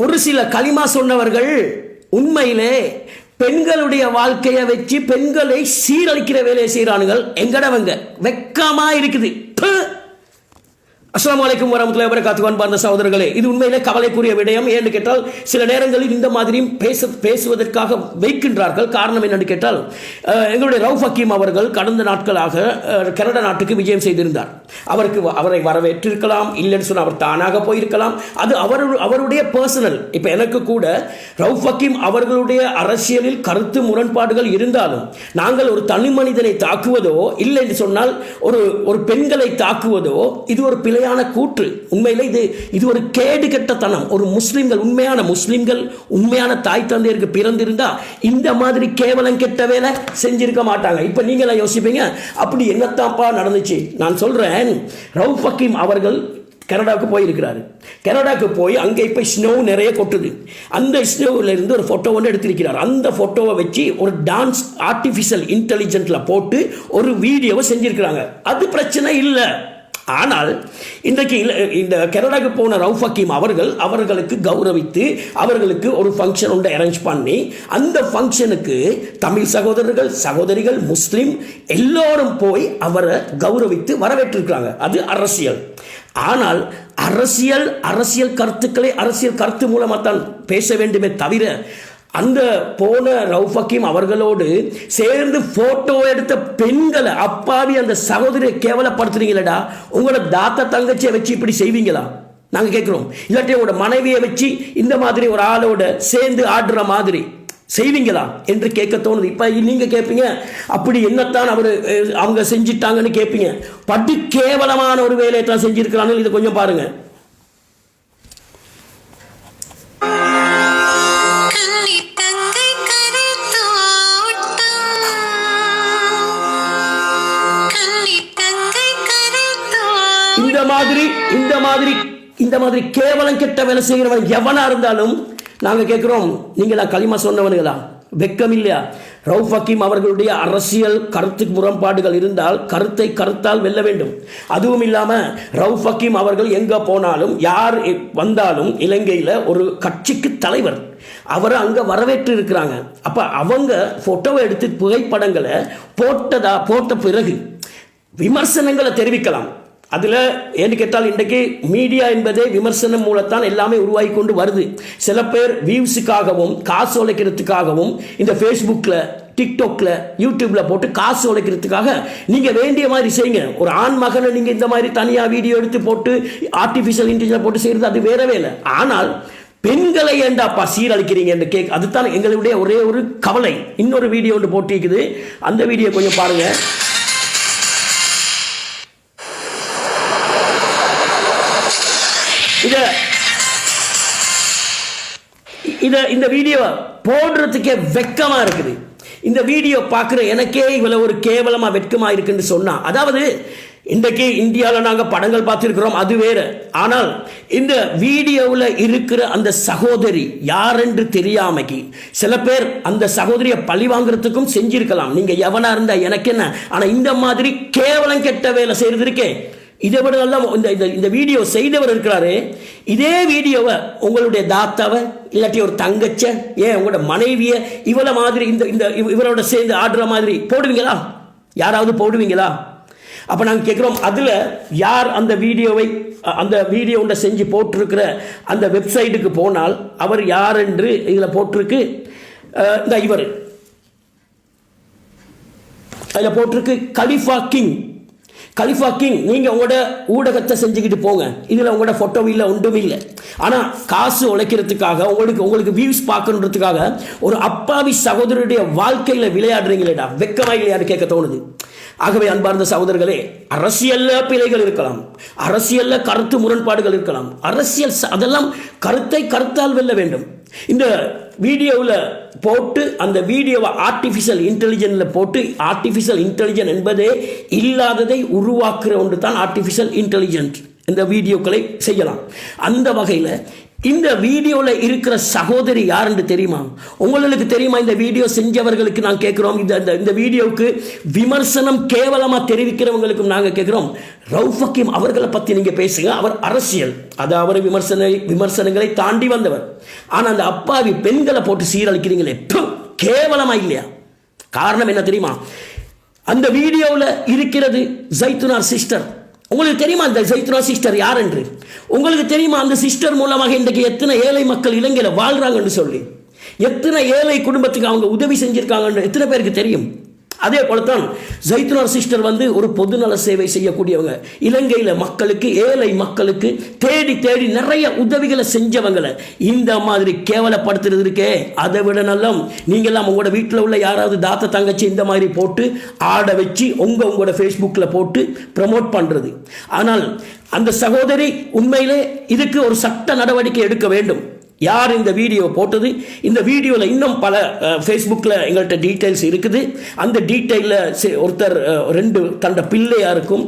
ஒரு சில களிமா சொன்னவர்கள் உண்மையிலே பெண்களுடைய வாழ்க்கையை வச்சு பெண்களை சீரழிக்கிற வேலையை செய்கிறானுங்கள். எங்கடவங்க வெக்கமா இருக்குது. அஸ்ஸலாமு அலைக்கும் வரஹ்மத்துல்லாஹி வபரகாத்துஹு. அன்பார்ந்த சகோதரர்களே, இது உண்மையிலே கவலைக்குரிய விடயம். ஏன்னு கேட்டால் சில நேரங்களில் இந்த மாதிரியும் பேசுவதற்காக வைக்கின்றார்கள். காரணம் என்னன்னு கேட்டால், எங்களுடைய ரவுஃப் ஹக்கீம் அவர்கள் கடந்த நாட்களாக கனடா நாட்டுக்கு விஜயம் செய்திருந்தார். அவரை வரவேற்றிருக்கலாம், இல்லைன்னு சொன்னால் அவர் தானாக போயிருக்கலாம். அது அவருடைய பர்சனல். இப்போ எனக்கு கூட ரவுஃப் ஹக்கீம் அவர்களுடைய அரசியலில் கருத்து முரண்பாடுகள் இருந்தாலும், நாங்கள் ஒரு தனி மனிதனை தாக்குவதோ இல்லை என்று சொன்னால் ஒரு பெண்களை தாக்குவதோ இது ஒரு பிழையான கூற்று. உண்மையிலே இது ஒரு கேடு கெட்டத்தனம். ஒரு முஸ்லிம்கள், உண்மையான முஸ்லிம்கள், உண்மையான தாய் தந்தையருக்கு பிறந்திருந்தா இந்த மாதிரி கேவலம் கெட்ட வேலை செஞ்சிருக்க மாட்டாங்க. இப்ப நீங்கள யோசிப்பீங்க, அப்படி என்னத்தாப்பா நடந்துச்சு? நான் சொல்றேன், ரவுஃப் ஹக்கீம் அவர்கள் கனடாவுக்கு போயிருக்கிறாரு. கனடாவுக்கு போய் அங்கே இப்போ ஸ்னோ நிறைய கொட்டுது. அந்த ஸ்னோவில் இருந்து ஒரு ஃபோட்டோ ஒன்று எடுத்திருக்கிறார். அந்த ஃபோட்டோவை வச்சு ஒரு டான்ஸ் ஆர்டிஃபிஷியல் இன்டெலிஜென்ட்ல போட்டு ஒரு வீடியோவை செஞ்சிருக்கிறாங்க. அது பிரச்சனை இல்லை. ஆனால் இன்றைக்கு இந்த கனடாக்கு போன ரவுஃப் ஹக்கீம் அவர்களுக்கு கௌரவித்து அவர்களுக்கு ஒரு ஃபங்க்ஷன் ஒன்று அரேஞ்ச் பண்ணி அந்த ஃபங்க்ஷனுக்கு தமிழ் சகோதரர்கள், சகோதரிகள், முஸ்லிம் எல்லோரும் போய் அவரை கௌரவித்து வரவேற்றிருக்கிறாங்க. அது அரசியல். ஆனால் அரசியல் கருத்துக்களை அரசியல் கருத்து மூலமாக தான் பேச வேண்டுமே தவிர, அந்த போன ரவுஃப் ஹக்கீம் அவர்களோடு சேர்ந்து போட்டோ எடுத்த பெண்களை, அப்பாவி அந்த சகோதரியை கேவலப்படுத்துறீங்களடா. உங்களோட தாத்தா தங்கச்சியை வச்சு இப்படி செய்வீங்களா? நாங்கள் கேட்குறோம். இல்லாட்டி உங்களோட மனைவியை வச்சு இந்த மாதிரி ஒரு ஆளோட சேர்ந்து ஆடுற மாதிரி செய்வீங்களா என்று கேட்க தோணுது. இப்போ நீங்கள் கேட்பீங்க, அப்படி என்னத்தான் அவங்க செஞ்சிட்டாங்கன்னு கேட்பீங்க. படு கேவலமான ஒரு வேலையை தான் செஞ்சிருக்கிறாங்க. இதை கொஞ்சம் பாருங்க. இந்த மாதிரி கேவலம் கெட்ட வேலை செய்கிறவன் எவனா இருந்தாலும் நாங்க கேட்கிறோம், நீங்களா களிமா சொன்னவனுங்களா? வெக்கம் இல்லையா? ரவுஃப் ஹக்கீம் அவர்களுடைய அரசியல் கருத்துக்கு முரண்பாடுகள் இருந்தால் கருத்தை கருத்தால் வெல்ல வேண்டும். அதுவும் இல்லாம ரவுஃப் ஹக்கீம் அவர்கள் எங்க போனாலும், யார் வந்தாலும், இலங்கையில் ஒரு கட்சிக்கு தலைவர், அவரை அங்க வரவேற்று இருக்கிறாங்க. அப்ப அவங்க போட்டோவை எடுத்து புகைப்படங்களை போட்ட பிறகு விமர்சனங்களை தெரிவிக்கலாம். அதில் ஏன்னு கேட்டால், இன்றைக்கு மீடியா என்பதே விமர்சனம் மூலத்தான் எல்லாமே உருவாகி கொண்டு வருது. சில பேர் வியூஸுக்காகவும் காசு உழைக்கிறதுக்காகவும் இந்த ஃபேஸ்புக்கில், டிக்டாக்ல, யூடியூப்ல போட்டு காசு உழைக்கிறதுக்காக நீங்கள் வேண்டிய மாதிரி செய்யுங்க. ஒரு ஆண் மகனை நீங்கள் இந்த மாதிரி தனியாக வீடியோ எடுத்து போட்டு ஆர்டிஃபிஷியல் இன்டெலிஜென்ஸ் போட்டு செய்கிறது அது வேற வேலை. ஆனால் பெண்களை ஏண்டாப்பா சீரழிக்கிறீங்க என்று அதுதான் எங்களுடைய ஒரே ஒரு கவலை. இன்னொரு வீடியோ ஒன்று போட்டிருக்குது, அந்த வீடியோ கொஞ்சம் பாருங்க. இந்த வீடியோ போடுறதுக்கே வெக்கமா இருக்குது. இந்த வீடியோ பார்க்குற எனக்கே இவ்வளவு ஒரு கேவலமா வெட்கமா இருக்குன்னு சொன்னா, அதாவது இன்றைக்கு இந்தியாவில் நாங்கள் படங்கள் பார்த்துருக்கிறோம், அது வேற. ஆனால் இந்த வீடியோவில் இருக்கிற அந்த சகோதரி யார் என்று தெரியாமைக்கு சில பேர் அந்த சகோதரியை பழி வாங்குறதுக்கும் செஞ்சிருக்கலாம். நீங்க எவனா இருந்தா எனக்கு என்ன? ஆனால் இந்த மாதிரி கேவலம் கெட்ட வேலை செய்யறது இருக்கே, இதை விட நல்லா இந்த வீடியோ செய்தவர் இருக்கிறாரு. இதே வீடியோவை உங்களுடைய தாத்தாவை, இல்லாட்டி ஒரு தங்கச்ச, ஏன் உங்களோட மனைவியை இவளை மாதிரி இவரோட சேர்ந்து ஆடுற மாதிரி போடுவீங்களா? யாராவது போடுவீங்களா? அப்போ நாங்கள் கேட்குறோம், அதில் யார் அந்த வீடியோ செஞ்சு போட்டிருக்கிற அந்த வெப்சைட்டுக்கு போனால் அவர் யார் என்று இதில் போட்டிருக்கு. இந்த இவர் அதில் போட்டிருக்கு கலிஃபா கிங். நீங்கள் உங்களோட ஊடகத்தை செஞ்சுக்கிட்டு போங்க, இதில் உங்களோட ஃபோட்டோ இல்லை, ஒன்றும் இல்லை. ஆனால் காசு உழைக்கிறதுக்காக, உங்களுக்கு வியூஸ் பார்க்கணுன்றதுக்காக ஒரு அப்பாவி சகோதரருடைய வாழ்க்கையில் விளையாடுறீங்களேடா, வெக்கமா இல்லையான்னு கேட்க தோணுது. ஆகவே அன்பார்ந்த சகோதரர்களே, அரசியல்ல பிழைகள் இருக்கலாம், அரசியல்ல கருத்து முரண்பாடுகள் இருக்கலாம். அரசியல் அதெல்லாம் கருத்தை கருத்தால் வெல்ல வேண்டும். இந்த வீடியோவில் போட்டு அந்த வீடியோவை ஆர்டிஃபிஷியல் இன்டெலிஜென்ட்ல போட்டு, ஆர்டிஃபிஷியல் இன்டெலிஜென்ட் என்பதே இல்லாததை உருவாக்குற ஒன்று தான் ஆர்டிஃபிஷியல் இன்டெலிஜென்ட். இந்த வீடியோக்களை செய்யலாம். அந்த வகையில் இந்த வீடியோல இருக்கிற சகோதரி யாருன்னு தெரியுமா? உங்களுக்கு தெரியுமா? இந்த வீடியோ செஞ்சவர்களுக்கு நான் கேட்கிறோம், இந்த வீடியோவுக்கு விமர்சனம் கேவலமா தெரிவிக்கிறவங்களுக்கும் நாங்க கேட்கிறோம், ரவுஃப் ஹக்கீம் அவர்களை பத்தி நீங்க பேசுங்க. அவர் அரசியல், அதாவது விமர்சனங்களை தாண்டி வந்தவர். ஆனா அந்த அப்பாவி பெண்களை போட்டு சீரழிக்கிறீங்களே, கேவலமா இல்லையா? காரணம் என்ன தெரியுமா? அந்த வீடியோவில் இருக்கிறது ஜைத்துனா சிஸ்டர். உங்களுக்கு தெரியுமா அந்த ஜைத்துனா சிஸ்டர் யார் என்று? உங்களுக்கு தெரியுமா அந்த சிஸ்டர் மூலமாக இன்றைக்கு எத்தனை ஏழை மக்கள் இலங்கையில் வாழ்றாங்கன்னு சொல்லி, எத்தனை ஏழை குடும்பத்துக்கு அவங்க உதவி செஞ்சிருக்காங்கன்னு எத்தனை பேருக்கு தெரியும்? அதே போலத்தான் ஜைத்துனா சிஸ்டர் ஒரு பொதுநல சேவை செய்யக்கூடியவங்க. இலங்கையில் மக்களுக்கு, ஏழை மக்களுக்கு தேடி தேடி நிறைய உதவிகளை செஞ்சவங்களை இந்த மாதிரி கேவலப்படுத்துறது இருக்கே, அதை விட நல்ல நீங்களாம் உங்களோட வீட்டில் உள்ள யாராவது தாத்த தங்கச்சி இந்த மாதிரி போட்டு ஆட வச்சு உங்களோட ஃபேஸ்புக்கில் போட்டு ப்ரமோட் பண்ணுறது. ஆனால் அந்த சகோதரி உண்மையிலே இதுக்கு ஒரு சட்ட நடவடிக்கை எடுக்க வேண்டும். யார் இந்த வீடியோ போட்டது? இந்த வீடியோவில் இன்னும் பல ஃபேஸ்புக்கில் எங்கள்கிட்ட டீட்டெயில்ஸ் இருக்குது. அந்த டீட்டெயிலில் ஒருத்தர் 2 தண்ட பிள்ளையாருக்கும்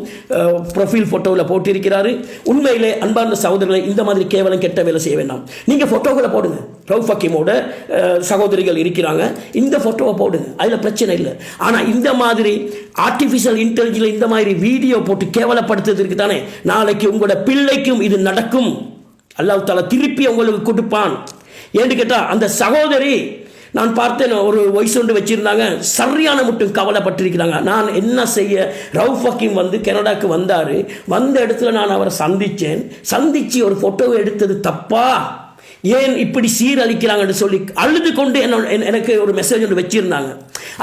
ப்ரொஃபைல் ஃபோட்டோவில் போட்டிருக்கிறாரு. உண்மையிலே அன்பார்ந்த சகோதரர்களை, இந்த மாதிரி கேவலம் கெட்ட வேலை செய்ய வேண்டாம். நீங்கள் ஃபோட்டோக்களை போடுங்க, ரவுஃப் ஹக்கீமோட சகோதரிகள் இருக்கிறாங்க, இந்த ஃபோட்டோவை போடுங்க, அதில் பிரச்சனை இல்லை. ஆனால் இந்த மாதிரி ஆர்டிஃபிஷியல் இன்டெலிஜென்ஸ் இந்த மாதிரி வீடியோ போட்டு கேவலப்படுத்துறதுக்கு தானே நாளைக்கு உங்களோட பிள்ளைக்கும் இது நடக்கும். அல்லாஹ் தஆலா திருப்பி உங்களுக்கு கொடுப்பான். ஏன்னு கேட்டால் அந்த சகோதரி நான் பார்த்தேன், ஒரு வயசு ஒன்று வச்சிருந்தாங்க, சரியான மட்டும் கவலைப்பட்டிருக்கிறாங்க. நான் என்ன செய்ய? ரவுஃப் ஹக்கீம் கனடாக்கு வந்தார், வந்த இடத்துல நான் அவரை சந்திச்சு ஒரு ஃபோட்டோவை எடுத்தது தப்பா, ஏன் இப்படி சீரழிக்கிறாங்கன்னு சொல்லி அழுது கொண்டு எனக்கு ஒரு மெசேஜ் ஒன்று வச்சிருந்தாங்க.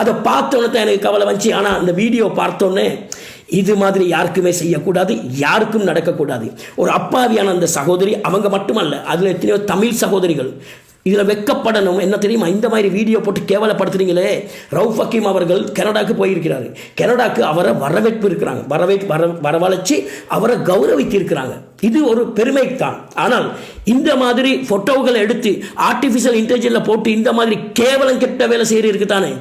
அதை பார்த்தோன்னே தான் எனக்கு கவலை வந்துச்சு. ஆனால் அந்த வீடியோ பார்த்தோன்னே இது மாதிரி யாருக்குமே செய்யக்கூடாது, யாருக்கும் நடக்கக்கூடாது. ஒரு அப்பாவியான அந்த சகோதரி அவங்க மட்டுமல்ல, அதில் எத்தனையோ தமிழ் சகோதரிகள் இதில் வெக்கப்படணும். என்ன தெரியுமா? இந்த மாதிரி வீடியோ போட்டு கேவலப்படுத்துறீங்களே. ரவுஃப் ஹக்கீம் அவர்கள் கனடாக்கு போயிருக்கிறாரு. கனடாக்கு அவரை வரவழைச்சு அவரை கௌரவித்து இருக்கிறாங்க. இது ஒரு பெருமை தான். ஆனால் இந்த மாதிரி போட்டோகளை எடுத்து ஆர்டிஃபிஷியல் இன்டெலிஜென்ஸ்ல போட்டு இந்த மாதிரி கேவலம் கெட்ட வேலை செய்யறதுக்கு தானே,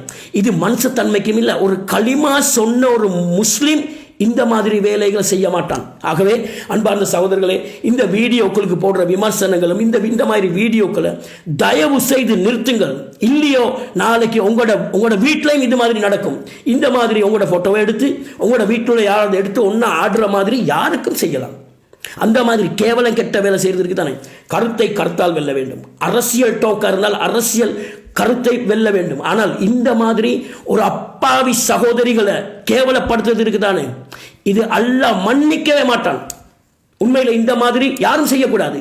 இது மனுஷத்தன்மைக்கும் இல்லை. ஒரு களிமா சொன்ன ஒரு முஸ்லிம் இந்த மாதிரி வேலைகளை செய்ய மாட்டான். ஆகவே அன்பார்ந்த சகோதரர்களே, இந்த வீடியோக்களுக்கு போடுற விமர்சனங்களும் இந்த மாதிரி வீடியோக்களை தயவு செய்து நிறுத்துங்கள். இல்லையோ நாளைக்கு உங்களோட வீட்டிலையும் இது மாதிரி நடக்கும். இந்த மாதிரி உங்களோட போட்டோவை எடுத்து உங்களோட வீட்டில் யாராவது எடுத்து ஒன்றா ஆடுற மாதிரி யாருக்கும் செய்யலாம். அந்த மாதிரி கேவலம் கெட்ட வேலை செய்யறதுக்கு தானே கருத்தை கருத்தால் வெல்ல வேண்டும். அரசியல் டோக்கா இருந்தால் அரசியல் கருத்தை வெல்ல வேண்டும். ஆனால் இந்த மாதிரி ஒரு அப்பாவி சகோதரிகளை கேவலப்படுத்துறதுக்கு தானே, இது அல்லாஹ் மன்னிக்கவே மாட்டான். உண்மையில இந்த மாதிரி யாரும் செய்யக்கூடாது.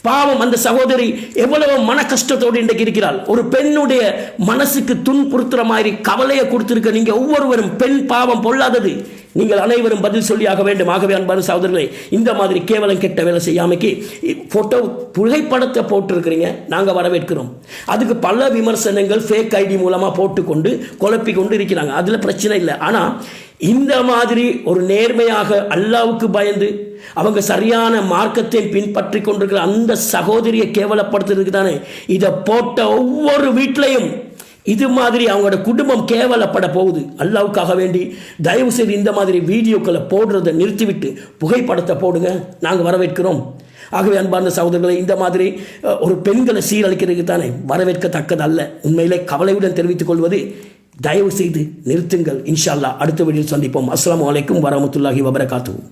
பாவம், அந்த சகோதரி எவ்வளவு மன கஷ்டத்தோடு இன்றைக்கு இருக்கிறாள். ஒரு பெண்ணுடைய மனசுக்கு துன்புறுத்துற மாதிரி கவலையை கொடுத்திருக்க நீங்க ஒவ்வொருவரும், பெண் பாவம் பொல்லாதது, நீங்கள் அனைவரும் பதில் சொல்லியாக வேண்டும். ஆகவே அன்பான சகோதரர்களே, இந்த மாதிரி கேவலம் கெட்ட வேலை செய்யாமைக்கு போட்டோ புகைப்படத்தை போட்டிருக்கிறீங்க, நாங்கள் வரவேற்கிறோம். அதுக்கு பல விமர்சனங்கள் ஃபேக் ஐடி மூலமாக போட்டுக்கொண்டு குழப்பி கொண்டு இருக்கிறாங்க, அதில் பிரச்சனை இல்லை. ஆனால் இந்த மாதிரி ஒரு நேர்மையாக அல்லாவுக்கு பயந்து அவங்க சரியான மார்க்கத்தை பின்பற்றி கொண்டிருக்கிற அந்த சகோதரியை கேவலப்படுத்துறதுக்கு தானே இதை போட்ட ஒவ்வொரு வீட்டிலையும் இது மாதிரி அவங்களோட குடும்பம் கேவலப்பட போகுது. அல்லாவுக்காக வேண்டி தயவு செய்து இந்த மாதிரி வீடியோக்களை போடுறதை நிறுத்திவிட்டு புகைப்படத்தை போடுங்க, நாங்கள் வரவேற்கிறோம். ஆகவே அன்பார்ந்த சகோதரர்களை, இந்த மாதிரி ஒரு பெண்களை சீரழிக்கிறதுக்கு தானே வரவேற்கத்தக்கது அல்ல. உண்மையிலே கவலையுடன் தெரிவித்துக் கொள்வது, தயவு செய்து நிறுத்துங்கள். இன்ஷா அல்லாஹ் அடுத்த வீடியோவில் சந்திப்போம். அஸ்ஸலாமு அலைக்கும் வரஹ்மத்துல்லாஹி வபரகாத்துஹு.